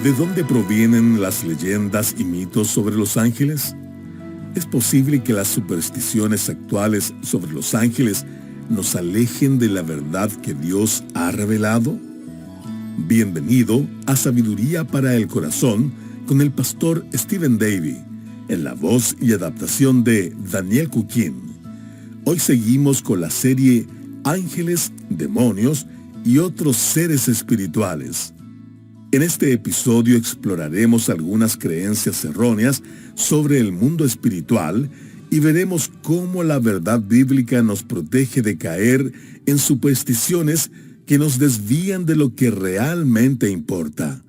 ¿De dónde provienen las leyendas y mitos sobre los ángeles? ¿Es posible que las supersticiones actuales sobre los ángeles nos alejen de la verdad que Dios ha revelado? Bienvenido a Sabiduría para el Corazón con el pastor Stephen Davey, en la voz y adaptación de Daniel Cuquín. Hoy seguimos con la serie Ángeles, Demonios y otros seres espirituales. En este episodio exploraremos algunas creencias erróneas sobre el mundo espiritual y veremos cómo la verdad bíblica nos protege de caer en supersticiones que nos desvían de lo que realmente importa,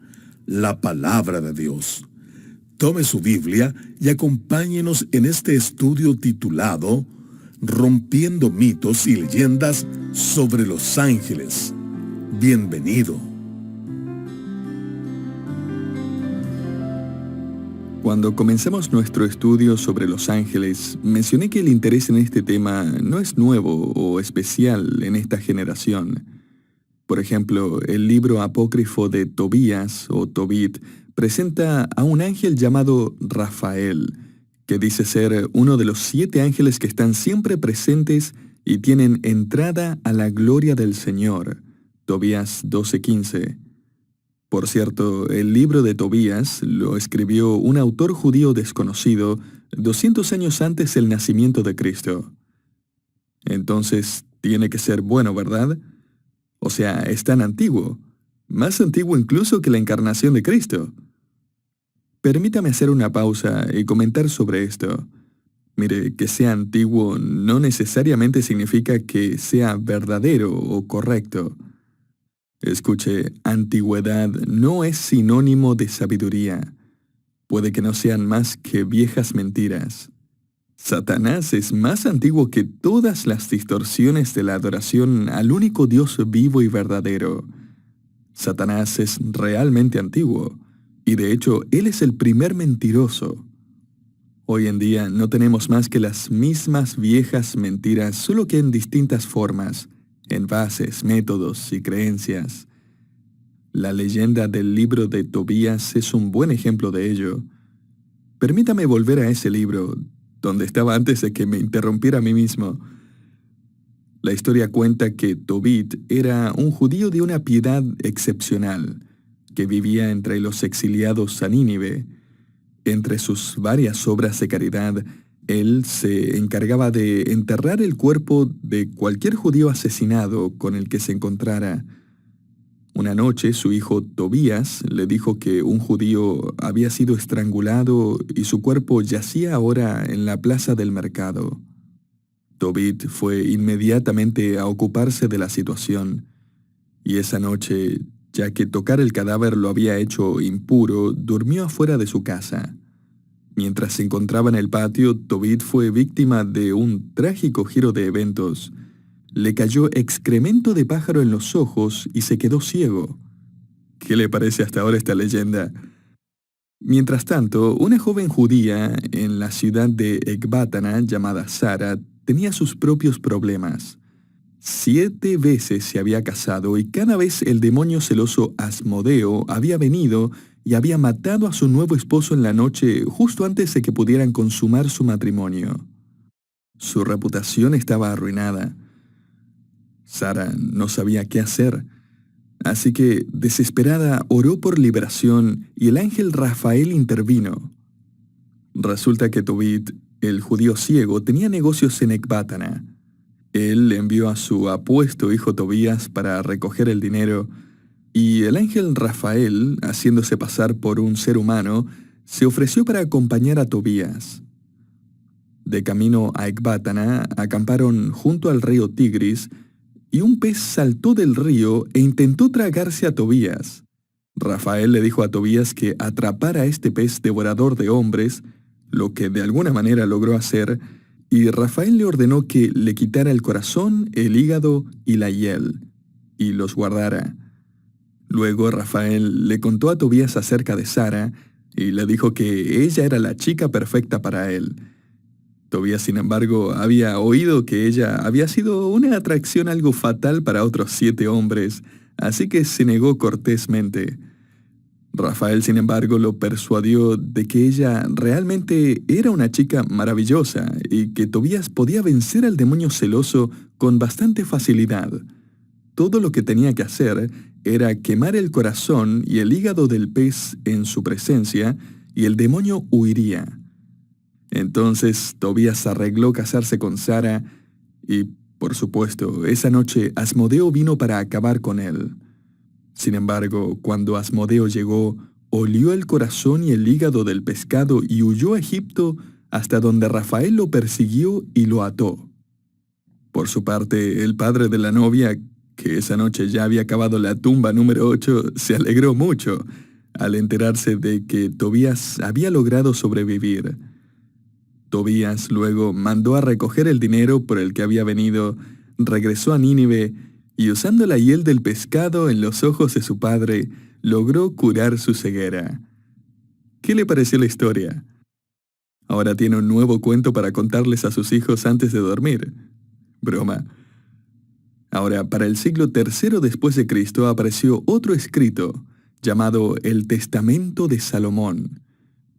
la palabra de Dios. Tome su Biblia y acompáñenos en este estudio titulado Rompiendo mitos y leyendas sobre los ángeles. Bienvenido. Cuando comenzamos nuestro estudio sobre los ángeles, mencioné que el interés en este tema no es nuevo o especial en esta generación. Por ejemplo, el libro apócrifo de Tobías o Tobit presenta a un ángel llamado Rafael, que dice ser uno de los 7 ángeles que están siempre presentes y tienen entrada a la gloria del Señor. Tobías 12:15. Por cierto, el libro de Tobías lo escribió un autor judío desconocido 200 años antes del nacimiento de Cristo. Entonces, tiene que ser bueno, ¿verdad? O sea, es tan antiguo, más antiguo incluso que la encarnación de Cristo. Permítame hacer una pausa y comentar sobre esto. Mire, que sea antiguo no necesariamente significa que sea verdadero o correcto. Escuche, antigüedad no es sinónimo de sabiduría. Puede que no sean más que viejas mentiras. Satanás es más antiguo que todas las distorsiones de la adoración al único Dios vivo y verdadero. Satanás es realmente antiguo, y de hecho, él es el primer mentiroso. Hoy en día no tenemos más que las mismas viejas mentiras, solo que en distintas formas, envases, métodos y creencias. La leyenda del libro de Tobías es un buen ejemplo de ello. Permítame volver a ese libro, donde estaba antes de que me interrumpiera a mí mismo. La historia cuenta que Tobit era un judío de una piedad excepcional, que vivía entre los exiliados a Nínive. Entre sus varias obras de caridad, él se encargaba de enterrar el cuerpo de cualquier judío asesinado con el que se encontrara. Una noche su hijo Tobías le dijo que un judío había sido estrangulado y su cuerpo yacía ahora en la plaza del mercado. Tobit fue inmediatamente a ocuparse de la situación, y esa noche, ya que tocar el cadáver lo había hecho impuro, durmió afuera de su casa. Mientras se encontraba en el patio, Tobit fue víctima de un trágico giro de eventos. Le cayó excremento de pájaro en los ojos y se quedó ciego. ¿Qué le parece hasta ahora esta leyenda? Mientras tanto, una joven judía en la ciudad de Ecbátana, llamada Sara, tenía sus propios problemas. 7 veces se había casado y cada vez el demonio celoso Asmodeo había venido y había matado a su nuevo esposo en la noche justo antes de que pudieran consumar su matrimonio. Su reputación estaba arruinada. Sara no sabía qué hacer, así que, desesperada, oró por liberación y el ángel Rafael intervino. Resulta que Tobit, el judío ciego, tenía negocios en Ecbátana. Él envió a su apuesto hijo Tobías para recoger el dinero, y el ángel Rafael, haciéndose pasar por un ser humano, se ofreció para acompañar a Tobías. De camino a Ecbátana, acamparon junto al río Tigris, y un pez saltó del río e intentó tragarse a Tobías. Rafael le dijo a Tobías que atrapara a este pez devorador de hombres, lo que de alguna manera logró hacer, y Rafael le ordenó que le quitara el corazón, el hígado y la hiel, y los guardara. Luego Rafael le contó a Tobías acerca de Sara, y le dijo que ella era la chica perfecta para él. Tobías, sin embargo, había oído que ella había sido una atracción algo fatal para otros 7 hombres, así que se negó cortésmente. Rafael, sin embargo, lo persuadió de que ella realmente era una chica maravillosa y que Tobías podía vencer al demonio celoso con bastante facilidad. Todo lo que tenía que hacer era quemar el corazón y el hígado del pez en su presencia y el demonio huiría. Entonces Tobías arregló casarse con Sara y, por supuesto, esa noche Asmodeo vino para acabar con él. Sin embargo, cuando Asmodeo llegó, olió el corazón y el hígado del pescado y huyó a Egipto hasta donde Rafael lo persiguió y lo ató. Por su parte, el padre de la novia, que esa noche ya había cavado la tumba número 8, se alegró mucho al enterarse de que Tobías había logrado sobrevivir. Tobías luego mandó a recoger el dinero por el que había venido, regresó a Nínive y usando la hiel del pescado en los ojos de su padre, logró curar su ceguera. ¿Qué le pareció la historia? Ahora tiene un nuevo cuento para contarles a sus hijos antes de dormir. Broma. Ahora, para el siglo III después de Cristo apareció otro escrito llamado el Testamento de Salomón.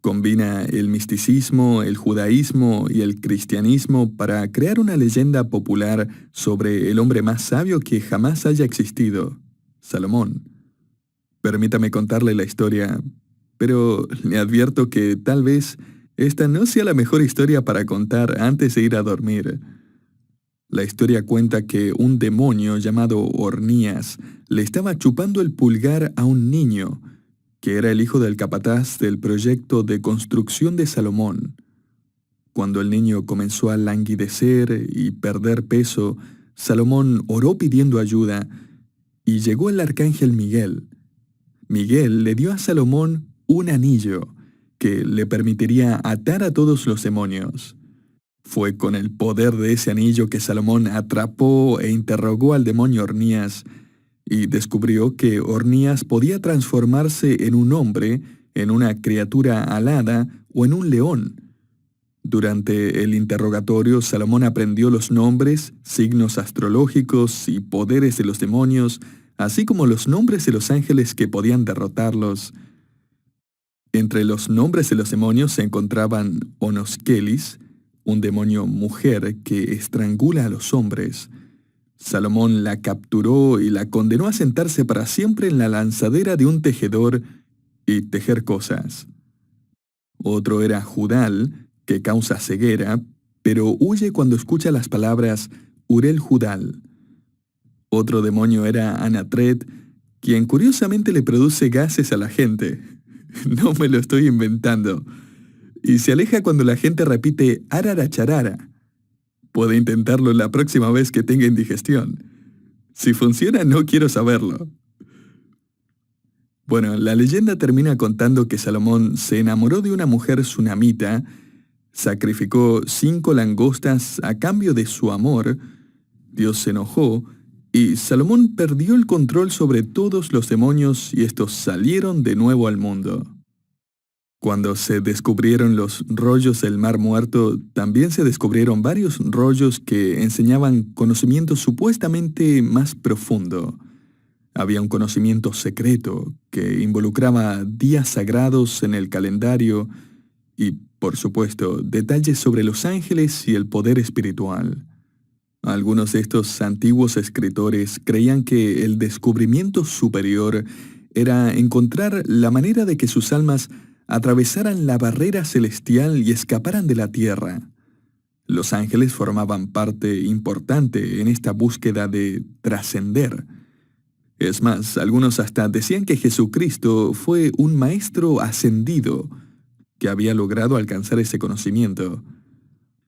Combina el misticismo, el judaísmo y el cristianismo para crear una leyenda popular sobre el hombre más sabio que jamás haya existido, Salomón. Permítame contarle la historia, pero le advierto que tal vez esta no sea la mejor historia para contar antes de ir a dormir. La historia cuenta que un demonio llamado Ornías le estaba chupando el pulgar a un niño, que era el hijo del capataz del proyecto de construcción de Salomón. Cuando el niño comenzó a languidecer y perder peso, Salomón oró pidiendo ayuda y llegó el arcángel Miguel. Miguel le dio a Salomón un anillo que le permitiría atar a todos los demonios. Fue con el poder de ese anillo que Salomón atrapó e interrogó al demonio Ornías y descubrió que Ornías podía transformarse en un hombre, en una criatura alada o en un león. Durante el interrogatorio, Salomón aprendió los nombres, signos astrológicos y poderes de los demonios, así como los nombres de los ángeles que podían derrotarlos. Entre los nombres de los demonios se encontraban Onoskelis, un demonio mujer que estrangula a los hombres. Salomón la capturó y la condenó a sentarse para siempre en la lanzadera de un tejedor y tejer cosas. Otro era Judal, que causa ceguera, pero huye cuando escucha las palabras Urel Judal. Otro demonio era Anatret, quien curiosamente le produce gases a la gente. No me lo estoy inventando. Y se aleja cuando la gente repite araracharara. Puede intentarlo la próxima vez que tenga indigestión. Si funciona, no quiero saberlo. Bueno, la leyenda termina contando que Salomón se enamoró de una mujer sunamita, sacrificó 5 langostas a cambio de su amor, Dios se enojó, y Salomón perdió el control sobre todos los demonios y estos salieron de nuevo al mundo. Cuando se descubrieron los rollos del Mar Muerto, también se descubrieron varios rollos que enseñaban conocimiento supuestamente más profundo. Había un conocimiento secreto que involucraba días sagrados en el calendario y, por supuesto, detalles sobre los ángeles y el poder espiritual. Algunos de estos antiguos escritores creían que el descubrimiento superior era encontrar la manera de que sus almas atravesaran la barrera celestial y escaparan de la tierra. Los ángeles formaban parte importante en esta búsqueda de trascender. Es más, algunos hasta decían que Jesucristo fue un maestro ascendido que había logrado alcanzar ese conocimiento.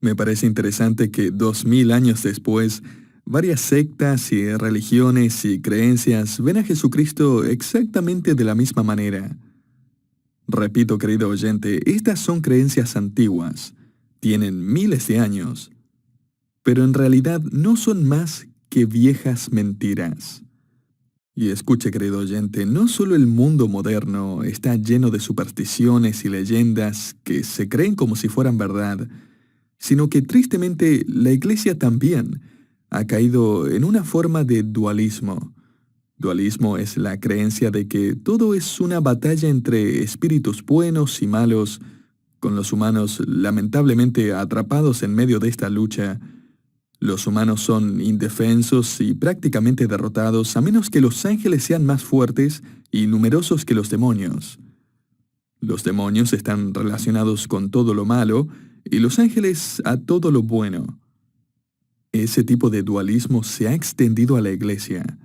Me parece interesante que 2000 años después, varias sectas y religiones y creencias ven a Jesucristo exactamente de la misma manera. Repito, querido oyente, estas son creencias antiguas, tienen miles de años, pero en realidad no son más que viejas mentiras. Y escuche, querido oyente, no solo el mundo moderno está lleno de supersticiones y leyendas que se creen como si fueran verdad, sino que tristemente la Iglesia también ha caído en una forma de dualismo. Dualismo es la creencia de que todo es una batalla entre espíritus buenos y malos, con los humanos lamentablemente atrapados en medio de esta lucha. Los humanos son indefensos y prácticamente derrotados a menos que los ángeles sean más fuertes y numerosos que los demonios. Los demonios están relacionados con todo lo malo y los ángeles a todo lo bueno. Ese tipo de dualismo se ha extendido a la iglesia.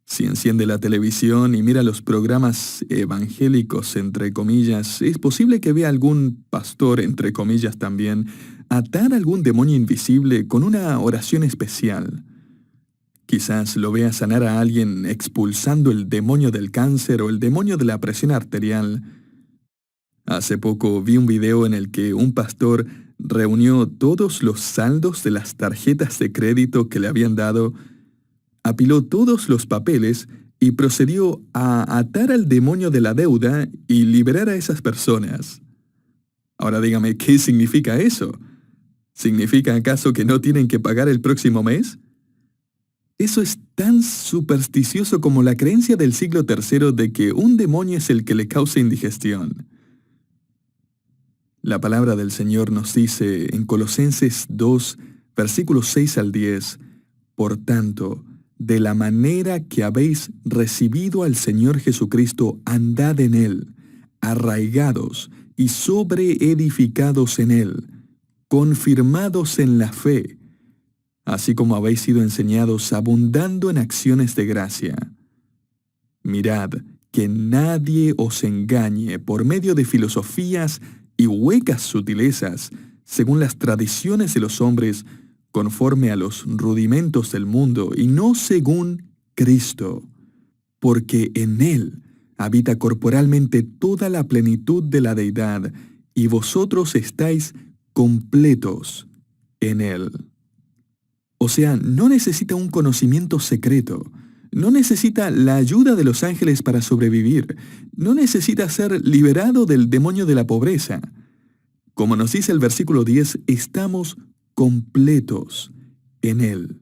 Si enciende la televisión y mira los programas evangélicos, entre comillas, es posible que vea algún pastor, entre comillas también, atar algún demonio invisible con una oración especial. Quizás lo vea sanar a alguien expulsando el demonio del cáncer o el demonio de la presión arterial. Hace poco vi un video en el que un pastor reunió todos los saldos de las tarjetas de crédito que le habían dado, apiló todos los papeles y procedió a atar al demonio de la deuda y liberar a esas personas. Ahora dígame, ¿qué significa eso? ¿Significa acaso que no tienen que pagar el próximo mes? Eso es tan supersticioso como la creencia del siglo III de que un demonio es el que le causa indigestión. La palabra del Señor nos dice en Colosenses 2, versículos 6 al 10, «Por tanto, de la manera que habéis recibido al Señor Jesucristo, andad en Él, arraigados y sobreedificados en Él, confirmados en la fe, así como habéis sido enseñados, abundando en acciones de gracia. Mirad que nadie os engañe por medio de filosofías y huecas sutilezas, según las tradiciones de los hombres, conforme a los rudimentos del mundo, y no según Cristo, porque en Él habita corporalmente toda la plenitud de la deidad, y vosotros estáis completos en Él». O sea, no necesita un conocimiento secreto, no necesita la ayuda de los ángeles para sobrevivir, no necesita ser liberado del demonio de la pobreza. Como nos dice el versículo 10, estamos completos en Él.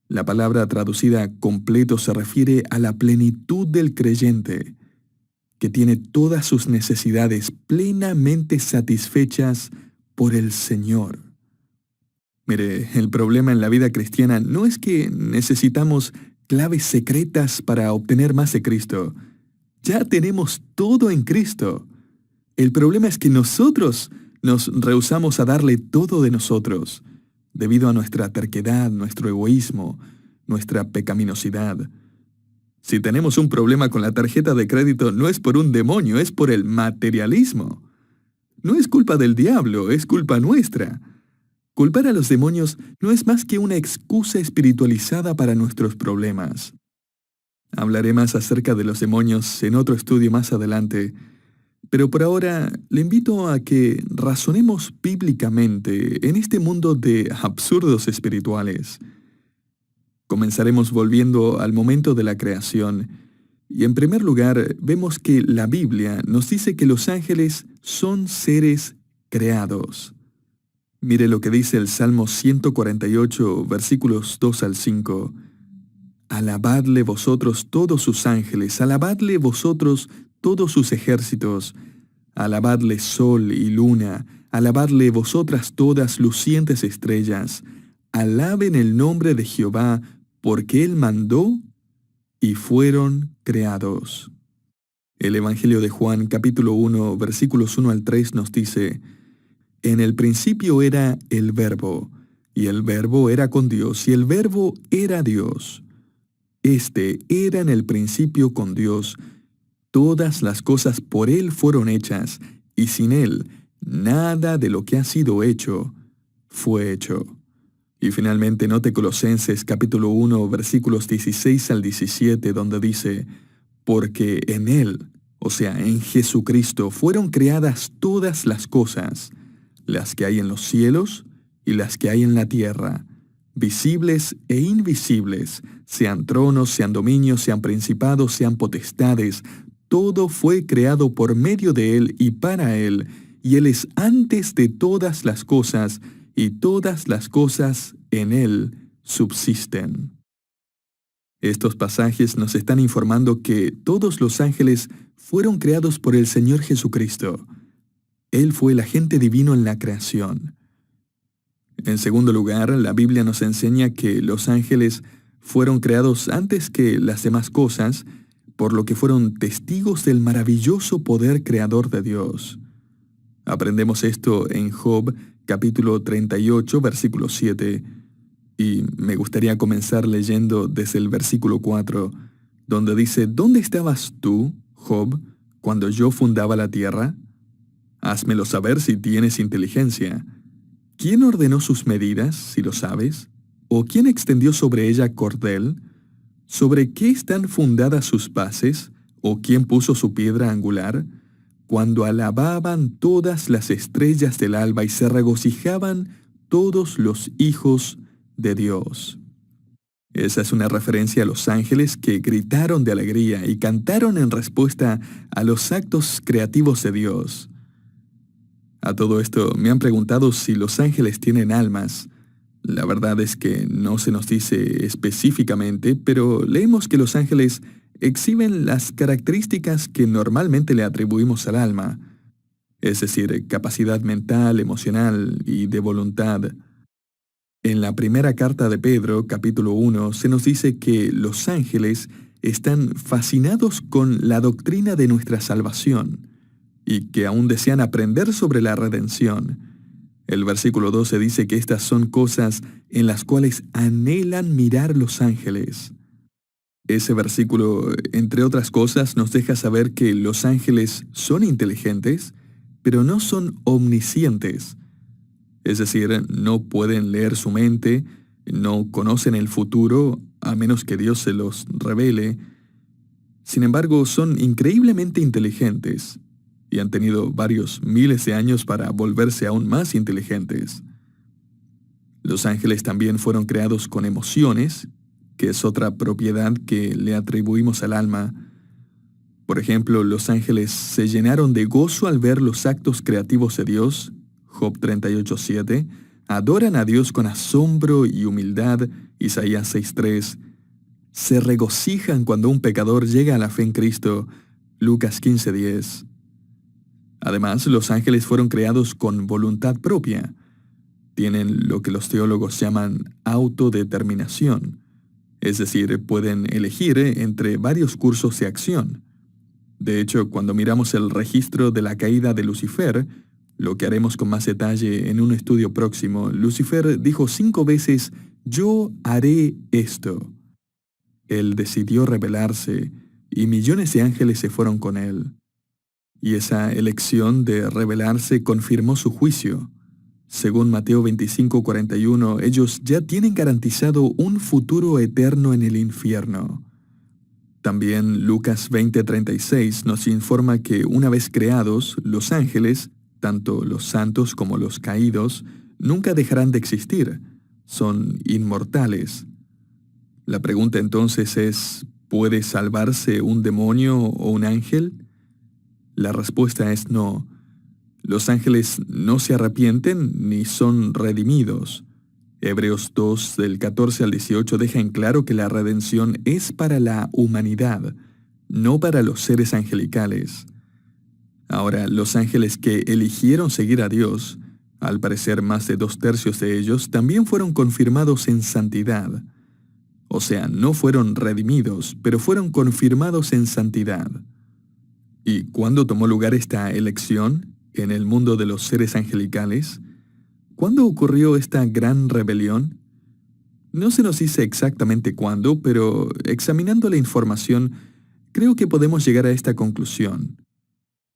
La palabra traducida completo se refiere a la plenitud del creyente, que tiene todas sus necesidades plenamente satisfechas por el Señor. Mire, el problema en la vida cristiana no es que necesitamos claves secretas para obtener más de Cristo. Ya tenemos todo en Cristo. El problema es que nosotros nos rehusamos a darle todo de nosotros, debido a nuestra terquedad, nuestro egoísmo, nuestra pecaminosidad. Si tenemos un problema con la tarjeta de crédito, no es por un demonio, es por el materialismo. No es culpa del diablo, es culpa nuestra. Culpar a los demonios no es más que una excusa espiritualizada para nuestros problemas. Hablaré más acerca de los demonios en otro estudio más adelante, pero por ahora le invito a que razonemos bíblicamente en este mundo de absurdos espirituales. Comenzaremos volviendo al momento de la creación, y en primer lugar vemos que la Biblia nos dice que los ángeles son seres creados. Mire lo que dice el Salmo 148, versículos 2 al 5. «Alabadle vosotros todos sus ángeles, alabadle vosotros todos sus ejércitos, alabadle sol y luna, alabadle vosotras todas lucientes estrellas, alaben el nombre de Jehová, porque Él mandó y fueron creados». El Evangelio de Juan, capítulo 1, versículos 1 al 3 nos dice: «En el principio era el Verbo, y el Verbo era con Dios, y el Verbo era Dios. Este era en el principio con Dios. Todas las cosas por Él fueron hechas, y sin Él nada de lo que ha sido hecho fue hecho». Y finalmente note Colosenses capítulo 1, versículos 16 al 17, donde dice: «Porque en Él, o sea, en Jesucristo, fueron creadas todas las cosas, las que hay en los cielos y las que hay en la tierra, visibles e invisibles, sean tronos, sean dominios, sean principados, sean potestades. Todo fue creado por medio de Él y para Él, y Él es antes de todas las cosas, y todas las cosas en Él subsisten». Estos pasajes nos están informando que todos los ángeles fueron creados por el Señor Jesucristo. Él fue el agente divino en la creación. En segundo lugar, la Biblia nos enseña que los ángeles fueron creados antes que las demás cosas, por lo que fueron testigos del maravilloso poder creador de Dios. Aprendemos esto en Job, capítulo 38, versículo 7, y me gustaría comenzar leyendo desde el versículo 4, donde dice: ¿Dónde estabas tú, Job, cuando yo fundaba la tierra? Házmelo saber si tienes inteligencia. ¿Quién ordenó sus medidas, si lo sabes? ¿O quién extendió sobre ella cordel? ¿Sobre qué están fundadas sus bases? ¿O quién puso su piedra angular? Cuando alababan todas las estrellas del alba y se regocijaban todos los hijos de Dios. Esa es una referencia a los ángeles que gritaron de alegría y cantaron en respuesta a los actos creativos de Dios. A todo esto me han preguntado si los ángeles tienen almas. La verdad es que no se nos dice específicamente, pero leemos que los ángeles exhiben las características que normalmente le atribuimos al alma, es decir, capacidad mental, emocional y de voluntad. En la primera carta de Pedro, capítulo 1, se nos dice que los ángeles están fascinados con la doctrina de nuestra salvación y que aún desean aprender sobre la redención. El versículo 12 dice que estas son cosas en las cuales anhelan mirar los ángeles. Ese versículo, entre otras cosas, nos deja saber que los ángeles son inteligentes, pero no son omniscientes. Es decir, no pueden leer su mente, no conocen el futuro, a menos que Dios se los revele. Sin embargo, son increíblemente inteligentes y han tenido varios miles de años para volverse aún más inteligentes. Los ángeles también fueron creados con emociones, que es otra propiedad que le atribuimos al alma. Por ejemplo, los ángeles se llenaron de gozo al ver los actos creativos de Dios, Job 38:7, adoran a Dios con asombro y humildad, Isaías 6:3, se regocijan cuando un pecador llega a la fe en Cristo, Lucas 15:10. Además, los ángeles fueron creados con voluntad propia. Tienen lo que los teólogos llaman autodeterminación, es decir, pueden elegir entre varios cursos de acción. De hecho, cuando miramos el registro de la caída de Lucifer, lo que haremos con más detalle en un estudio próximo, Lucifer dijo 5 veces: «Yo haré esto». Él decidió rebelarse y millones de ángeles se fueron con él. Y esa elección de rebelarse confirmó su juicio. Según Mateo 25:41, ellos ya tienen garantizado un futuro eterno en el infierno. También Lucas 20:36 nos informa que una vez creados, los ángeles, tanto los santos como los caídos, nunca dejarán de existir. Son inmortales. La pregunta entonces es: ¿puede salvarse un demonio o un ángel? La respuesta es no. Los ángeles no se arrepienten ni son redimidos. Hebreos 2, del 14 al 18 deja en claro que la redención es para la humanidad, no para los seres angelicales. Ahora, los ángeles que eligieron seguir a Dios, al parecer más de 2/3 de ellos, también fueron confirmados en santidad. O sea, no fueron redimidos, pero fueron confirmados en santidad. ¿Y cuándo tomó lugar esta elección en el mundo de los seres angelicales? ¿Cuándo ocurrió esta gran rebelión? No se nos dice exactamente cuándo, pero examinando la información, creo que podemos llegar a esta conclusión.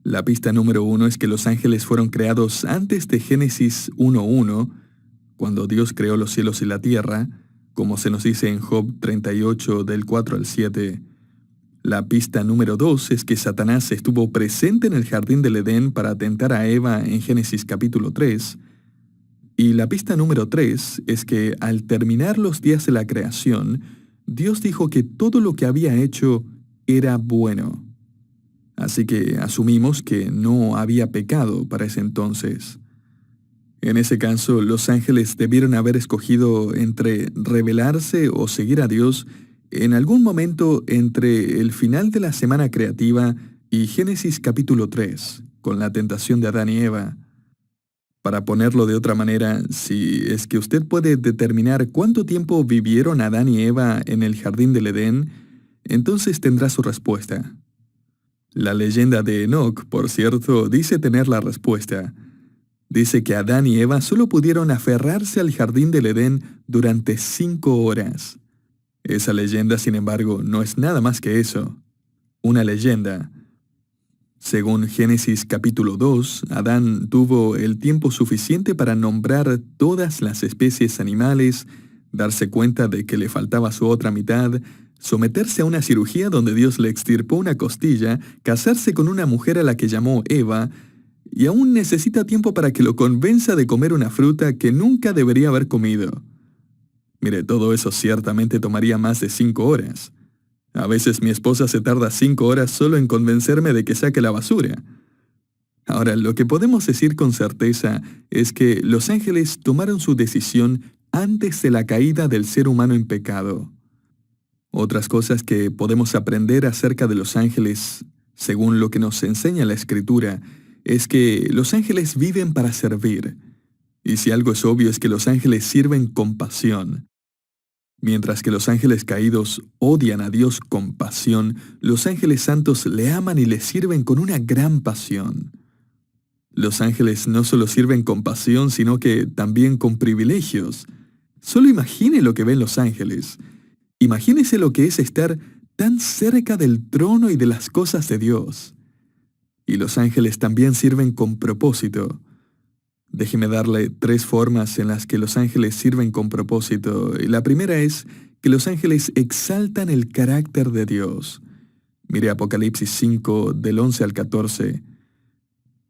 La pista número 1 es que los ángeles fueron creados antes de Génesis 1:1, cuando Dios creó los cielos y la tierra, como se nos dice en Job 38, del 4 al 7. La pista número 2 es que Satanás estuvo presente en el jardín del Edén para tentar a Eva en Génesis capítulo 3. Y la pista número 3 es que al terminar los días de la creación, Dios dijo que todo lo que había hecho era bueno. Así que asumimos que no había pecado para ese entonces. En ese caso, los ángeles debieron haber escogido entre rebelarse o seguir a Dios en algún momento entre el final de la semana creativa y Génesis capítulo 3, con la tentación de Adán y Eva. Para ponerlo de otra manera, si es que usted puede determinar cuánto tiempo vivieron Adán y Eva en el jardín del Edén, entonces tendrá su respuesta. La leyenda de Enoc, por cierto, dice tener la respuesta. Dice que Adán y Eva solo pudieron aferrarse al jardín del Edén durante 5 horas. Esa leyenda, sin embargo, no es nada más que eso. Una leyenda. Según Génesis capítulo 2, Adán tuvo el tiempo suficiente para nombrar todas las especies animales, darse cuenta de que le faltaba su otra mitad, someterse a una cirugía donde Dios le extirpó una costilla, casarse con una mujer a la que llamó Eva, y aún necesita tiempo para que lo convenza de comer una fruta que nunca debería haber comido. Mire, todo eso ciertamente tomaría más de 5 horas. A veces mi esposa se tarda 5 horas solo en convencerme de que saque la basura. Ahora, lo que podemos decir con certeza es que los ángeles tomaron su decisión antes de la caída del ser humano en pecado. Otras cosas que podemos aprender acerca de los ángeles, según lo que nos enseña la Escritura, es que los ángeles viven para servir. Y si algo es obvio es que los ángeles sirven con pasión. Mientras que los ángeles caídos odian a Dios con pasión, los ángeles santos le aman y le sirven con una gran pasión. Los ángeles no solo sirven con pasión, sino que también con privilegios. Solo imagine lo que ven los ángeles. Imagínese lo que es estar tan cerca del trono y de las cosas de Dios. Y los ángeles también sirven con propósito. Déjeme darle 3 formas en las que los ángeles sirven con propósito. La primera es que los ángeles exaltan el carácter de Dios. Mire Apocalipsis 5, del 11 al 14.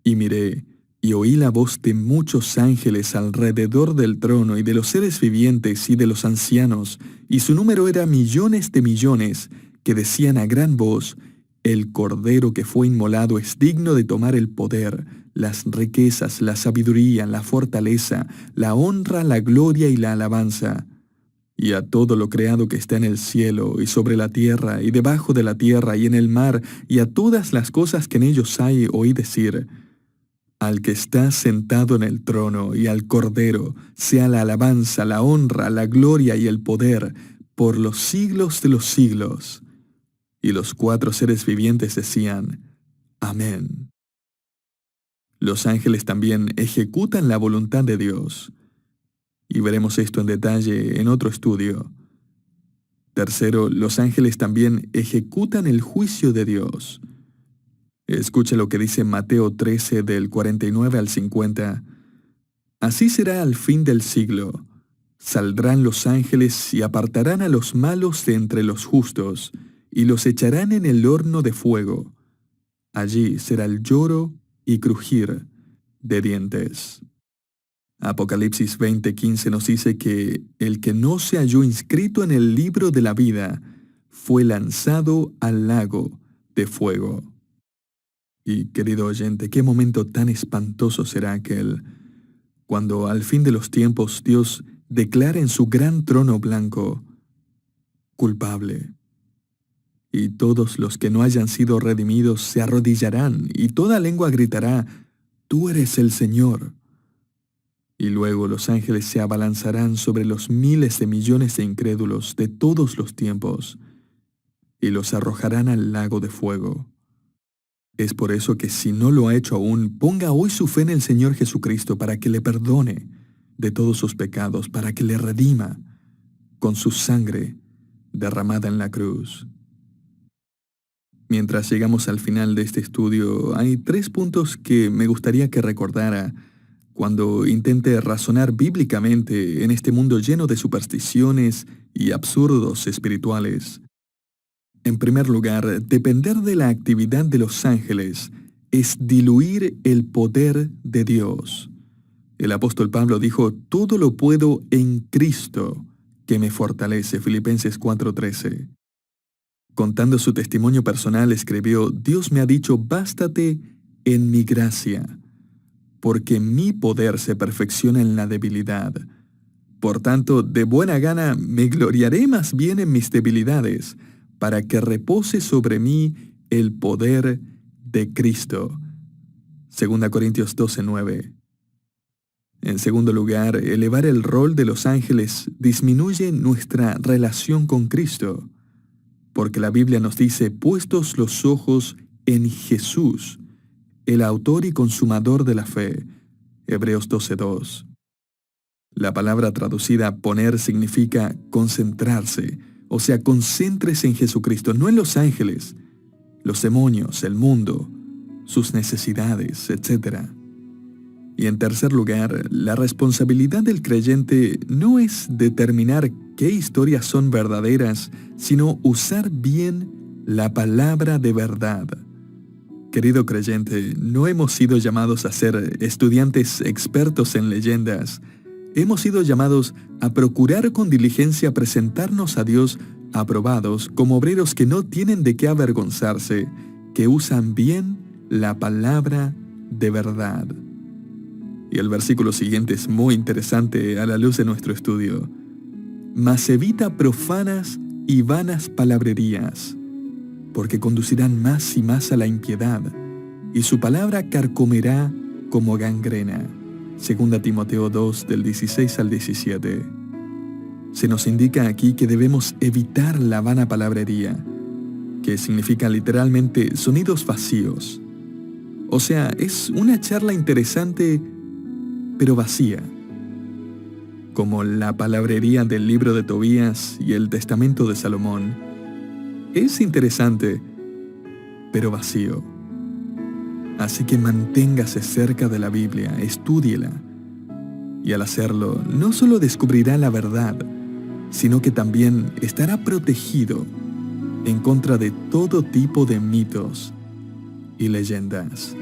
Y miré, y oí la voz de muchos ángeles alrededor del trono y de los seres vivientes y de los ancianos, y su número era millones de millones, que decían a gran voz: el Cordero que fue inmolado es digno de tomar el poder, las riquezas, la sabiduría, la fortaleza, la honra, la gloria y la alabanza. Y a todo lo creado que está en el cielo, y sobre la tierra, y debajo de la tierra, y en el mar, y a todas las cosas que en ellos hay, oí decir: al que está sentado en el trono y al Cordero, sea la alabanza, la honra, la gloria y el poder, por los siglos de los siglos. Y los 4 seres vivientes decían: Amén. Los ángeles también ejecutan la voluntad de Dios. Y veremos esto en detalle en otro estudio. Tercero, los ángeles también ejecutan el juicio de Dios. Escuche lo que dice Mateo 13, del 49 al 50. Así será al fin del siglo. Saldrán los ángeles y apartarán a los malos de entre los justos, y los echarán en el horno de fuego. Allí será el lloro y crujir de dientes. Apocalipsis 20:15 nos dice que el que no se halló inscrito en el libro de la vida fue lanzado al lago de fuego. Y, querido oyente, qué momento tan espantoso será aquel, cuando al fin de los tiempos Dios declara en su gran trono blanco: culpable. Y todos los que no hayan sido redimidos se arrodillarán, y toda lengua gritará: tú eres el Señor. Y luego los ángeles se abalanzarán sobre los miles de millones de incrédulos de todos los tiempos, y los arrojarán al lago de fuego. Es por eso que si no lo ha hecho aún, ponga hoy su fe en el Señor Jesucristo para que le perdone de todos sus pecados, para que le redima con su sangre derramada en la cruz. Mientras llegamos al final de este estudio, hay 3 puntos que me gustaría que recordara cuando intente razonar bíblicamente en este mundo lleno de supersticiones y absurdos espirituales. En primer lugar, depender de la actividad de los ángeles es diluir el poder de Dios. El apóstol Pablo dijo: todo lo puedo en Cristo, que me fortalece, Filipenses 4:13. Contando su testimonio personal, escribió: Dios me ha dicho, bástate en mi gracia, porque mi poder se perfecciona en la debilidad. Por tanto, de buena gana me gloriaré más bien en mis debilidades, para que repose sobre mí el poder de Cristo. 2 Corintios 12:9. En segundo lugar, elevar el rol de los ángeles disminuye nuestra relación con Cristo, porque la Biblia nos dice, puestos los ojos en Jesús, el autor y consumador de la fe. Hebreos 12:2. La palabra traducida poner significa concentrarse, o sea, concéntrese en Jesucristo, no en los ángeles, los demonios, el mundo, sus necesidades, etc. Y en tercer lugar, la responsabilidad del creyente no es determinar qué historias son verdaderas, sino usar bien la palabra de verdad. Querido creyente, no hemos sido llamados a ser estudiantes expertos en leyendas. Hemos sido llamados a procurar con diligencia presentarnos a Dios aprobados como obreros que no tienen de qué avergonzarse, que usan bien la palabra de verdad. Y el versículo siguiente es muy interesante a la luz de nuestro estudio. Mas evita profanas y vanas palabrerías, porque conducirán más y más a la impiedad, y su palabra carcomerá como gangrena. 2 Timoteo 2, del 16 al 17. Se nos indica aquí que debemos evitar la vana palabrería, que significa literalmente sonidos vacíos. O sea, es una charla interesante, pero vacía, como la palabrería del libro de Tobías y el testamento de Salomón. Es interesante, pero vacío. Así que manténgase cerca de la Biblia, estúdiela. Y al hacerlo, no solo descubrirá la verdad, sino que también estará protegido en contra de todo tipo de mitos y leyendas.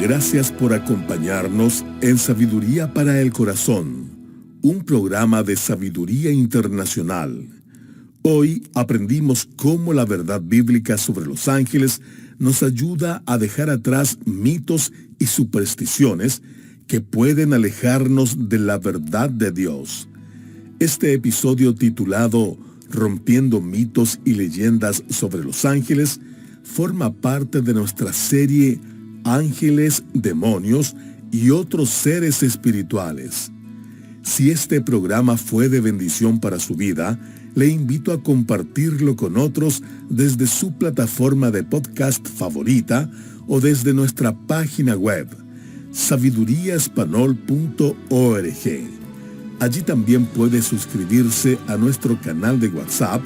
Gracias por acompañarnos en Sabiduría para el Corazón, un programa de sabiduría internacional. Hoy aprendimos cómo la verdad bíblica sobre los ángeles nos ayuda a dejar atrás mitos y supersticiones que pueden alejarnos de la verdad de Dios. Este episodio titulado Rompiendo mitos y leyendas sobre los ángeles forma parte de nuestra serie Ángeles, demonios y otros seres espirituales. Si este programa fue de bendición para su vida, le invito a compartirlo con otros desde su plataforma de podcast favorita o desde nuestra página web, sabiduriaespanol.org. Allí también puede suscribirse a nuestro canal de WhatsApp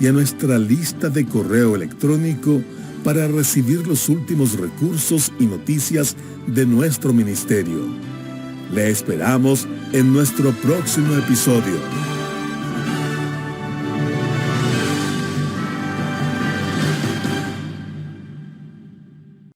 y a nuestra lista de correo electrónico para recibir los últimos recursos y noticias de nuestro ministerio. Le esperamos en nuestro próximo episodio.